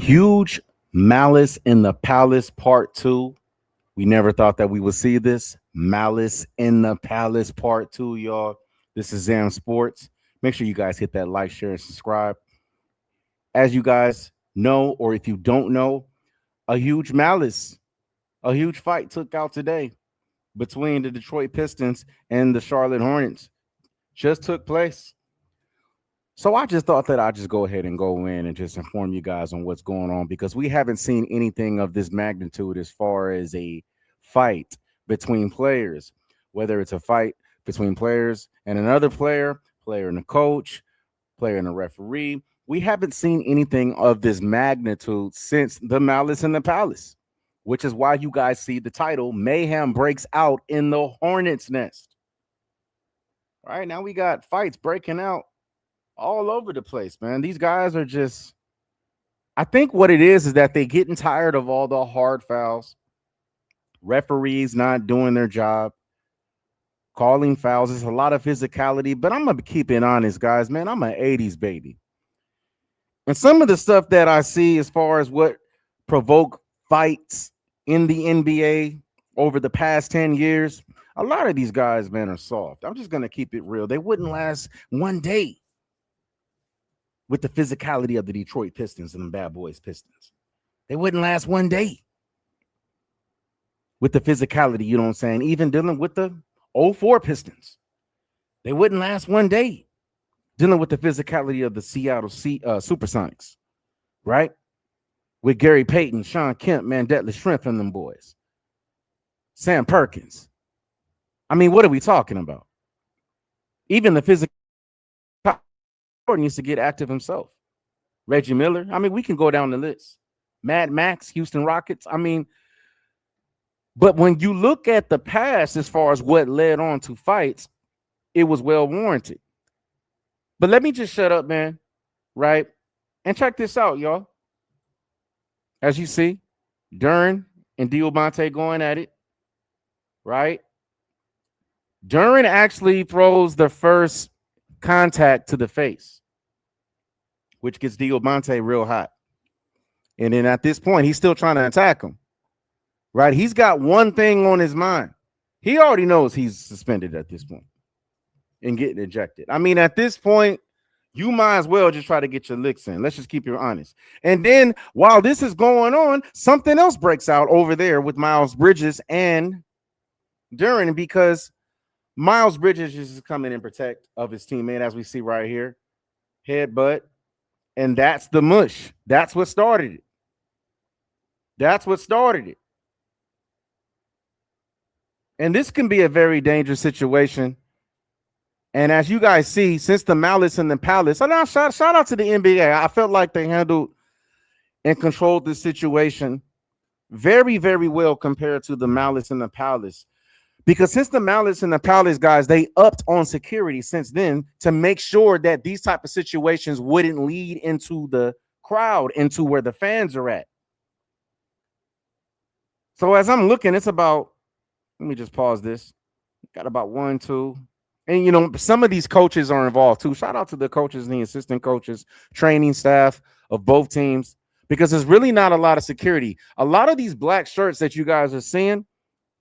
Huge Malice in the Palace Part 2. We never thought that we would see this. Malice in the Palace Part 2, y'all. This is ZamSports. Make sure you guys hit that like, share, and subscribe. As you guys know, or if you don't know, a huge fight took out today between the Detroit Pistons and the Charlotte Hornets. Just took place. So I just thought that I'd just go ahead and go in and just inform you guys on what's going on, because we haven't seen anything of this magnitude as far as a fight between players, whether it's a fight between players and another player, player and a coach, player and a referee. We haven't seen anything of this magnitude since the Malice in the Palace, which is why you guys see the title, Mayhem Breaks Out in the Hornets Nest. All right, now we got fights breaking out all over the place, man. These guys are just, I think what it is that they're getting tired of all the hard fouls, referees not doing their job, calling fouls. It's a lot of physicality, but I'm going to keep it honest, guys, man. I'm an 80s baby. And some of the stuff that I see as far as what provoke fights in the NBA over the past 10 years, a lot of these guys, man, are soft. I'm just going to keep it real. They wouldn't last one day with the physicality of the Detroit Pistons and the Bad Boys Pistons. They wouldn't last one day with the physicality, you know what I'm saying? Even dealing with the 04 Pistons. They wouldn't last one day dealing with the physicality of the Seattle Supersonics, right? With Gary Payton, Sean Kemp, man, Detlef Schrempf and them boys. Sam Perkins. I mean, what are we talking about? Even the physical needs to get active himself. Reggie Miller. I mean, we can go down the list. Mad Max, Houston Rockets. I mean, but when you look at the past as far as what led on to fights, it was well warranted. But let me just shut up, man, right? And check this out, y'all. As you see, Duran and Diamante going at it, right? Duran actually throws the first contact to the face, which gets Diamante real hot. And then at this point, he's still trying to attack him, right? He's got one thing on his mind. He already knows he's suspended at this point and getting ejected. I mean, at this point, you might as well just try to get your licks in. Let's just keep it honest. And then while this is going on, something else breaks out over there with Miles Bridges and Duran, because Miles Bridges is coming in protect of his teammate, as we see right here. Headbutt. And that's the mush. That's what started it. That's what started it. And this can be a very dangerous situation. And as you guys see, since the Malice in the Palace, shout out to the NBA. I felt like they handled and controlled this situation very, very well compared to the Malice in the Palace. Because since the Malice in the Palace, guys, they upped on security since then to make sure that these type of situations wouldn't lead into the crowd, into where the fans are at. So as I'm looking, it's about, let me just pause this. Got about 1, 2. And, you know, some of these coaches are involved too. Shout out to the coaches and the assistant coaches, training staff of both teams, because there's really not a lot of security. A lot of these black shirts that you guys are seeing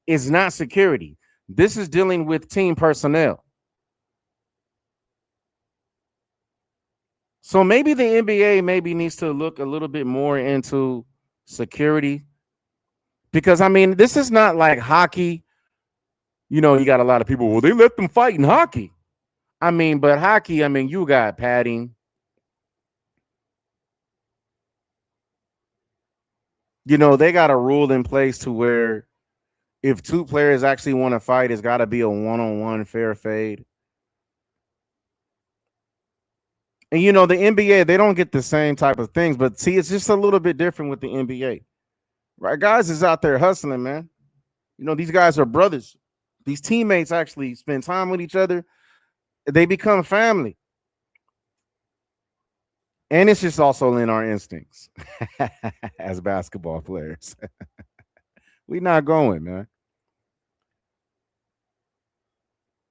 is not security. This is dealing with team personnel. So maybe the NBA maybe needs to look a little bit more into security, because, I mean, this is not like hockey. You know, you got a lot of people, well, they let them fight in hockey. I mean, but hockey, I mean, you got padding. You know, they got a rule in place to where if two players actually want to fight, it's got to be a one-on-one fair fade. And, you know, the NBA, they don't get the same type of things. But, see, it's just a little bit different with the NBA. Right? Guys is out there hustling, man. You know, these guys are brothers. These teammates actually spend time with each other. They become family. And it's just also in our instincts as basketball players. We're not going, man.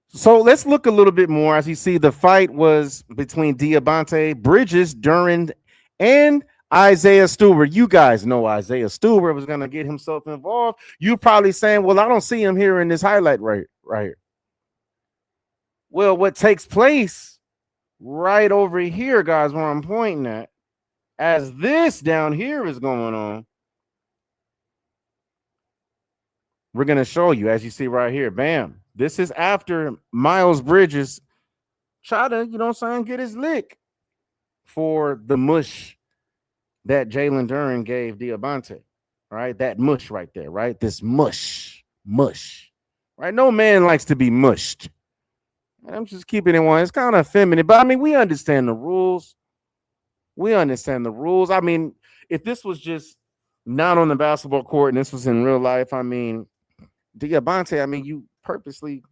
So let's look a little bit more. As you see, the fight was between Diamante, Bridges, Duran, and Isaiah Stewart. You guys know Isaiah Stewart was going to get himself involved. You probably saying, well, I don't see him here in this highlight right here. Well, what takes place right over here, guys, where I'm pointing at, as this down here is going on, we're going to show you, as you see right here, bam. This is after Miles Bridges try to, you know what I'm saying, get his lick for the mush that Jalen Duren gave Diabate, right? That mush right there, right? This mush, right? No man likes to be mushed. I'm just keeping it one. It's kind of feminine, but I mean, we understand the rules. I mean, if this was just not on the basketball court and this was in real life, I mean, Diabate, I mean, you purposely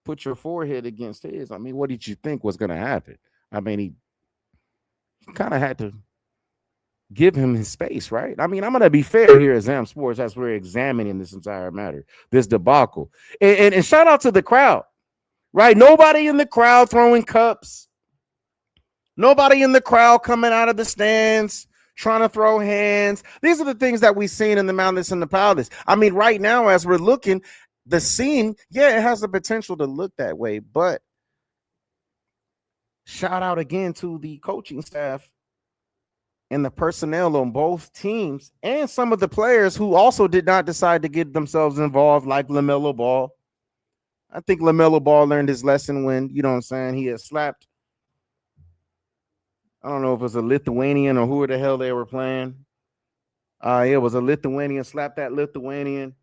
put your forehead against his. I mean, what did you think was going to happen? I mean, he kind of had to give him his space, right? I mean, I'm going to be fair here at ZamSports as we're examining this entire matter, this debacle. And shout out to the crowd, right? Nobody in the crowd throwing cups. Nobody in the crowd coming out of the stands trying to throw hands. These are the things that we've seen in the Mountains and the Palace. I mean, right now, as we're looking, the scene, yeah, it has the potential to look that way. But shout out again to the coaching staff and the personnel on both teams and some of the players who also did not decide to get themselves involved, like LaMelo Ball. I think LaMelo Ball learned his lesson when, you know what I'm saying, he had slapped, I don't know if it was a Lithuanian or who the hell they were playing. It was a Lithuanian, slapped that Lithuanian.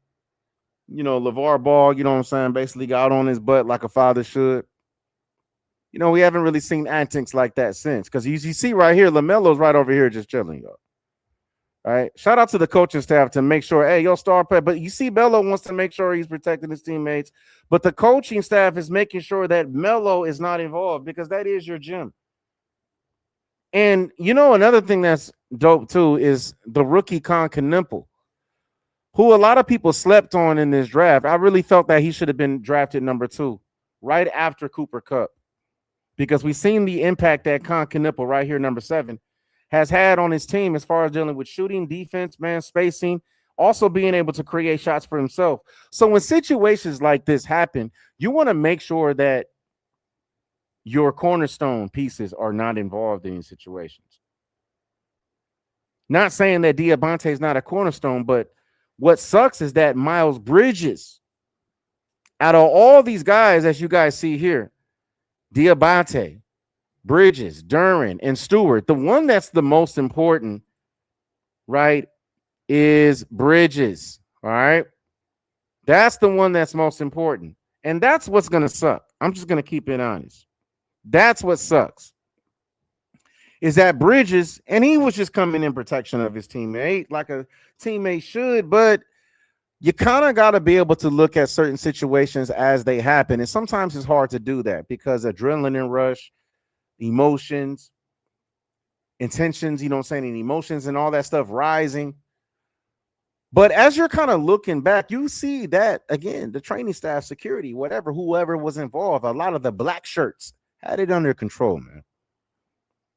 You know, LeVar Ball, you know what I'm saying, basically got on his butt like a father should. You know, we haven't really seen antics like that since, because you see right here, LaMelo's right over here just chilling, y'all. All right. Shout out to the coaching staff to make sure, hey, yo, star player. But you see, Melo wants to make sure he's protecting his teammates. But the coaching staff is making sure that Melo is not involved, because that is your gym. And, you know, another thing that's dope, too, is the rookie Con Knimpel, who a lot of people slept on in this draft. I really felt that he should have been drafted number 2 right after Cooper Kupp, because we've seen the impact that Con Knimpel right here, number 7, has had on his team as far as dealing with shooting, defense, man, spacing, also being able to create shots for himself. So when situations like this happen, you want to make sure that your cornerstone pieces are not involved in situations. Not saying that Diabate is not a cornerstone, but what sucks is that Miles Bridges, out of all these guys, as you guys see here, Diabate, Bridges, Duren, and Stewart, the one that's the most important, right, is Bridges. All right. That's the one that's most important. And that's what's going to suck. I'm just going to keep it honest. That's what sucks. Is that Bridges, and he was just coming in protection of his teammate, like a teammate should, but you kind of got to be able to look at certain situations as they happen. And sometimes it's hard to do that because adrenaline rush, emotions, intentions, you know what I'm saying, and emotions and all that stuff rising. But as you're kind of looking back, you see that, again, the training staff, security, whoever was involved, a lot of the black shirts had it under control, man.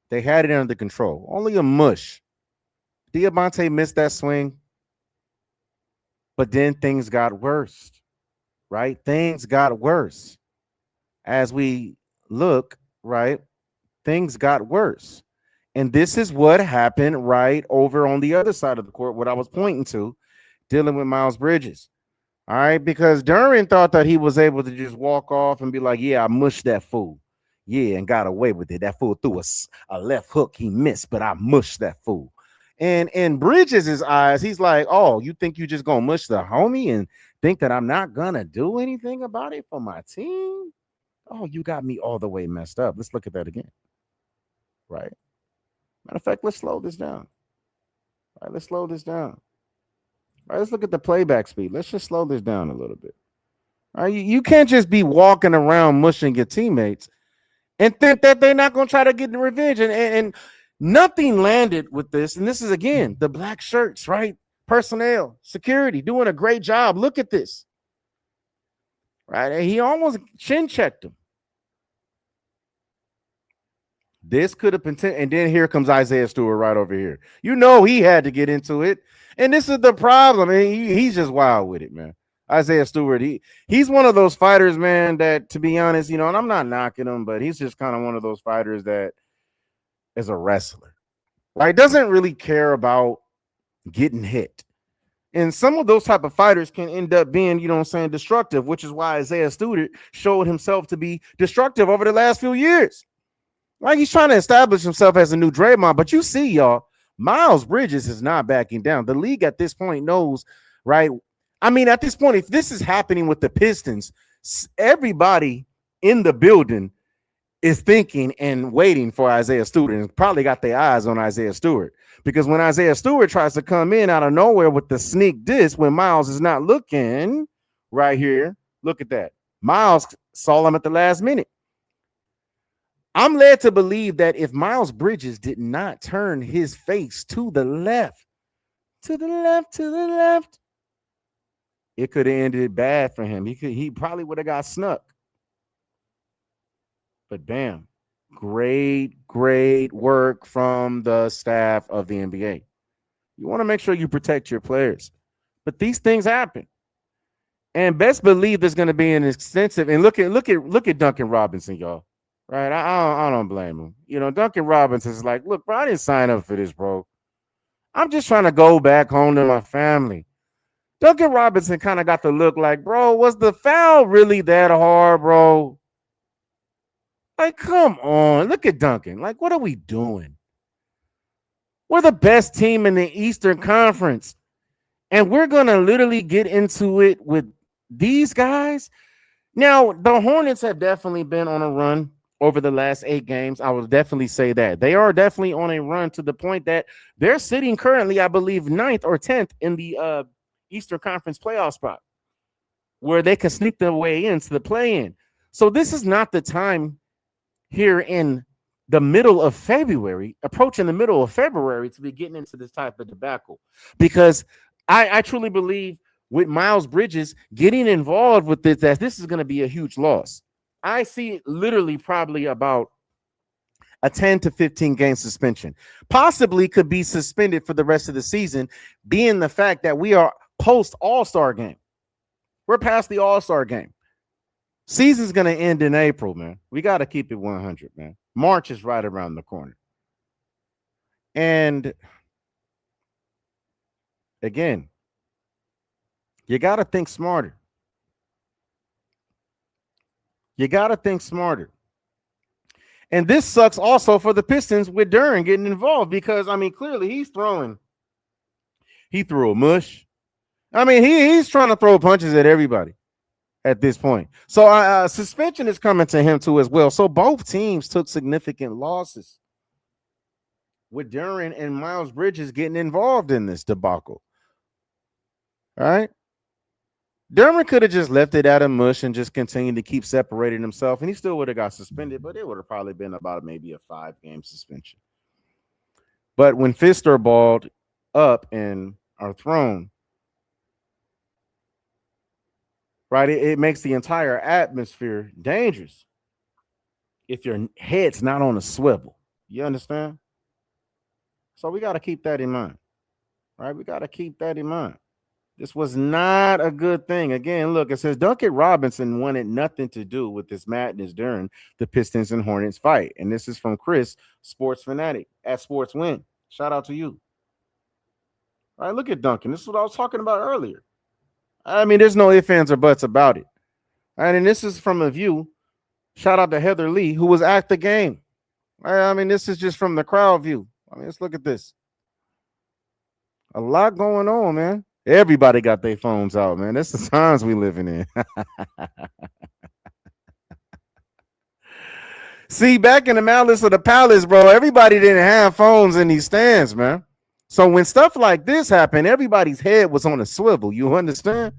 They had it under control. Only a mush. Diabate missed that swing, but then things got worse, right? Things got worse. As we look, right, things got worse. And this is what happened right over on the other side of the court, what I was pointing to, dealing with Miles Bridges. All right, because Duren thought that he was able to just walk off and be like, yeah, I mushed that fool. Yeah, and got away with it. That fool threw a left hook. He missed, but I mushed that fool. And in Bridges' eyes, he's like, oh, you think you just going to mush the homie and think that I'm not going to do anything about it for my team? Oh, you got me all the way messed up. Let's look at that again. Right. Matter of fact, let's slow this down. All right, let's slow this down. All right, let's look at the playback speed. Let's just slow this down a little bit. All right, you can't just be walking around mushing your teammates and think that they're not going to try to get the revenge. And nothing landed with this. And this is, again, the black shirts, right? Personnel, security, doing a great job. Look at this. Right? And he almost chin checked him. This could have been, and then here comes Isaiah Stewart right over here. You know he had to get into it, and this is the problem. And he's just wild with it, man. Isaiah Stewart, he's one of those fighters, man. That, to be honest, and I'm not knocking him, but he's just kind of one of those fighters that is a wrestler, right? Doesn't really care about getting hit. And some of those type of fighters can end up being, destructive, which is why Isaiah Stewart showed himself to be destructive over the last few years. Like, he's trying to establish himself as a new Draymond, but you see, y'all, Miles Bridges is not backing down. The league at this point knows, right? I mean, at this point, if this is happening with the Pistons, everybody in the building is thinking and waiting for Isaiah Stewart, and probably got their eyes on Isaiah Stewart, because when Isaiah Stewart tries to come in out of nowhere with the sneak diss when Miles is not looking, right here, look at that. Miles saw him at the last minute. I'm led to believe that if Miles Bridges did not turn his face to the left, it could have ended bad for him. He probably would have got snuck. But bam, great work from the staff of the NBA. You want to make sure you protect your players. But these things happen. And best believe there's going to be an extensive, and look at Duncan Robinson, y'all. Right? I don't blame him. Duncan Robinson is like, look, bro, I didn't sign up for this, bro. I'm just trying to go back home to my family. Duncan Robinson kind of got the look like, bro, was the foul really that hard, bro? Like, come on. Look at Duncan. Like, what are we doing? We're the best team in the Eastern Conference, and we're going to literally get into it with these guys. Now, the Hornets have definitely been on a run over the last 8 games. I would definitely say that. They are definitely on a run to the point that they're sitting currently, I believe, 9th or 10th in the Eastern Conference playoff spot, where they can sneak their way into the play-in. So this is not the time here in the middle of February, approaching the middle of February, to be getting into this type of debacle, because I truly believe with Miles Bridges getting involved with this, that this is going to be a huge loss. I see it literally probably about a 10 to 15 game suspension, possibly could be suspended for the rest of the season, being the fact that we are post All-Star game. We're past the All-Star game. Season's going to end in April, man. We got to keep it 100, man. March is right around the corner. And again, you got to think smarter. You got to think smarter. And this sucks also for the Pistons with Duren getting involved, because, I mean, clearly he threw a mush. I mean, he's trying to throw punches at everybody at this point. So suspension is coming to him too as well. So both teams took significant losses with Duren and Miles Bridges getting involved in this debacle. All right. Duren could have just left it at a mush and just continued to keep separating himself, and he still would have got suspended, but it would have probably been about maybe a 5-game suspension. But when fists are balled up and are thrown, right, it makes the entire atmosphere dangerous if your head's not on a swivel. You understand? So we got to keep that in mind, right? We got to keep that in mind. This was not a good thing. Again, look, it says Duncan Robinson wanted nothing to do with this madness during the Pistons and Hornets fight. And this is from Chris, Sports Fanatic, at Sports Win. Shout out to you. All right, look at Duncan. This is what I was talking about earlier. I mean, there's no ifs, ands, or buts about it. All right, and this is from a view. Shout out to Heather Lee, who was at the game. All right, I mean, this is just from the crowd view. I mean, let's look at this. A lot going on, man. Everybody got their phones out, man. That's the times we living in. See, back in the Malice of the Palace, bro, everybody didn't have phones in these stands, man. So when stuff like this happened, everybody's head was on a swivel. You understand?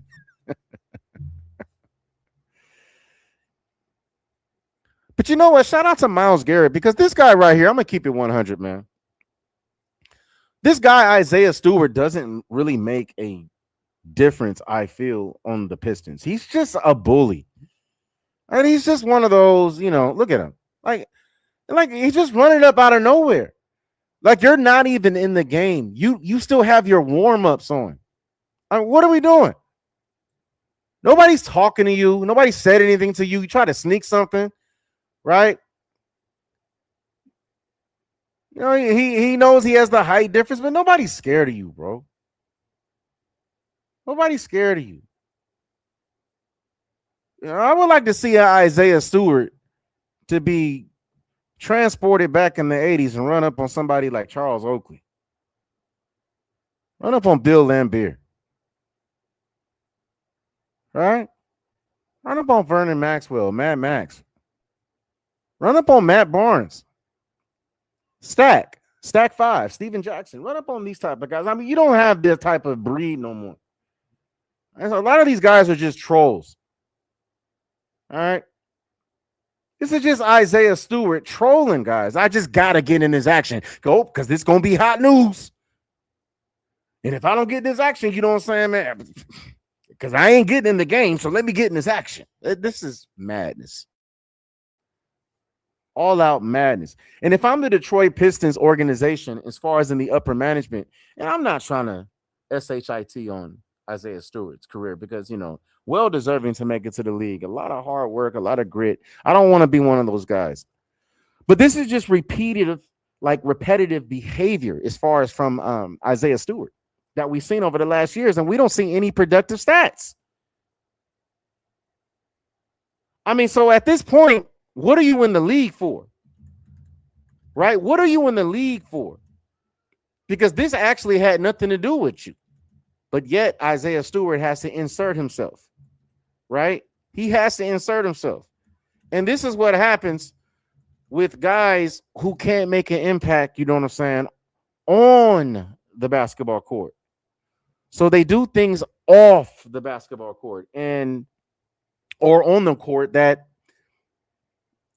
But you know what? Shout out to Myles Garrett, because this guy right here, I'm going to keep it 100, man. This guy, Isaiah Stewart, doesn't really make a difference, I feel, on the Pistons. He's just a bully. And he's just one of those, look at him. Like, Like he's just running up out of nowhere. Like you're not even in the game. You still have your warm-ups on. I mean, what are we doing? Nobody's talking to you. Nobody said anything to you. You try to sneak something, right? You know, he knows he has the height difference, but nobody's scared of you, bro. Nobody's scared of you. You know, I would like to see Isaiah Stewart to be transported back in the 80s and run up on somebody like Charles Oakley. Run up on Bill Laimbeer. Right? Run up on Vernon Maxwell, Mad Max. Run up on Matt Barnes. Stack 5, Steven Jackson. Run up on these type of guys. I mean, you don't have this type of breed no more. And so a lot of these guys are just trolls. All right. This is just Isaiah Stewart trolling guys. I just got to get in this action. Go, because this is going to be hot news. And if I don't get this action, you know what I'm saying, man? Because I ain't getting in the game, so let me get in this action. This is madness. All out madness. And if I'm the Detroit Pistons organization, as far as in the upper management, and I'm not trying to SHIT on Isaiah Stewart's career because, you know, well deserving to make it to the league. A lot of hard work, a lot of grit. I don't want to be one of those guys. But this is just repetitive behavior as far as from Isaiah Stewart that we've seen over the last years, and we don't see any productive stats. I mean, so at this point, what are you in the league for? Right? What are you in the league for? Because this actually had nothing to do with you. But yet Isaiah Stewart has to insert himself. Right? He has to insert himself. And this is what happens with guys who can't make an impact, you know what I'm saying, on the basketball court. So they do things off the basketball court or on the court that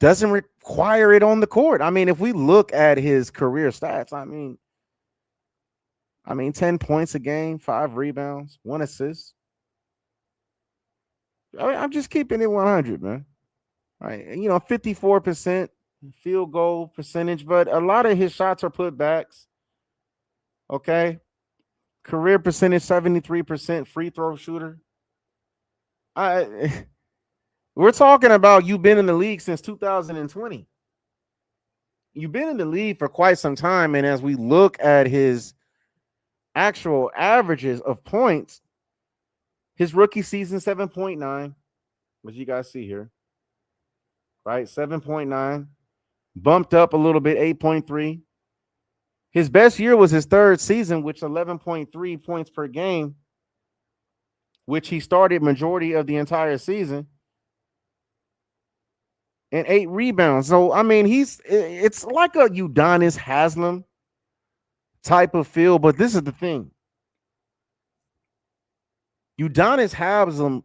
doesn't require it on the court. I mean, if we look at his career stats, I mean 10 points a game, 5 rebounds, 1 assist. I'm just keeping it 100, man. Right? You know, 54% field goal percentage, but a lot of his shots are putbacks. Okay. Career percentage, 73% free throw shooter. We're talking about you've been in the league since 2020. You've been in the league for quite some time. And as we look at his actual averages of points, his rookie season, 7.9, as you guys see here, right? 7.9, bumped up a little bit, 8.3. His best year was his third season, which 11.3 points per game, which he started majority of the entire season, and 8 rebounds. So, I mean, it's like a Udonis Haslem type of feel, but this is the thing. Udonis Haslem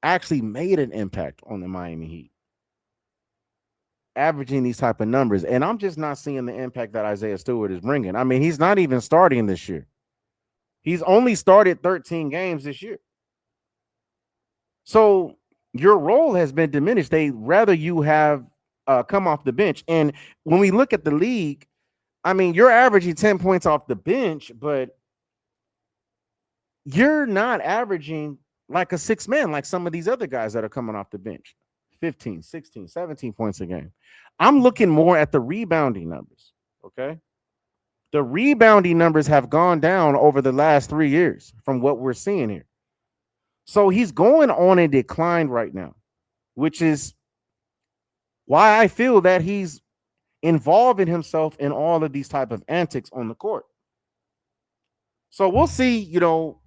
actually made an impact on the Miami Heat, averaging these type of numbers. And I'm just not seeing the impact that Isaiah Stewart is bringing. I mean, he's not even starting this year. He's only started 13 games this year. So your role has been diminished. They rather you have come off the bench. And when we look at the league, I mean, you're averaging 10 points off the bench, but you're not averaging like a 6-man, like some of these other guys that are coming off the bench. 15, 16, 17 points a game. I'm looking more at the rebounding numbers, okay? The rebounding numbers have gone down over the last 3 years from what we're seeing here. So he's going on a decline right now, which is why I feel that he's involving himself in all of these type of antics on the court. So we'll see, you know,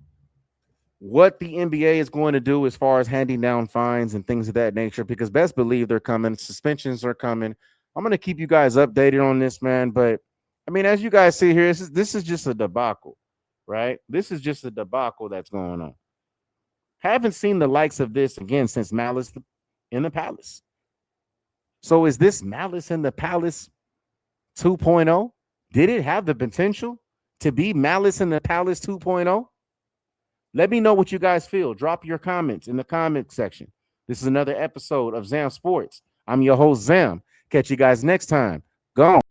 what the NBA is going to do as far as handing down fines and things of that nature, because best believe they're coming. Suspensions are coming. I'm going to keep you guys updated on this, man. But I mean, as you guys see here, this is just a debacle, right? This is just a debacle that's going on. Haven't seen the likes of this again since Malice in the Palace. So is this Malice in the Palace 2.0? Did it have the potential to be Malice in the Palace 2.0? Let me know what you guys feel. Drop your comments in the comment section. This is another episode of Zam Sports. I'm your host, Zam. Catch you guys next time. Gone.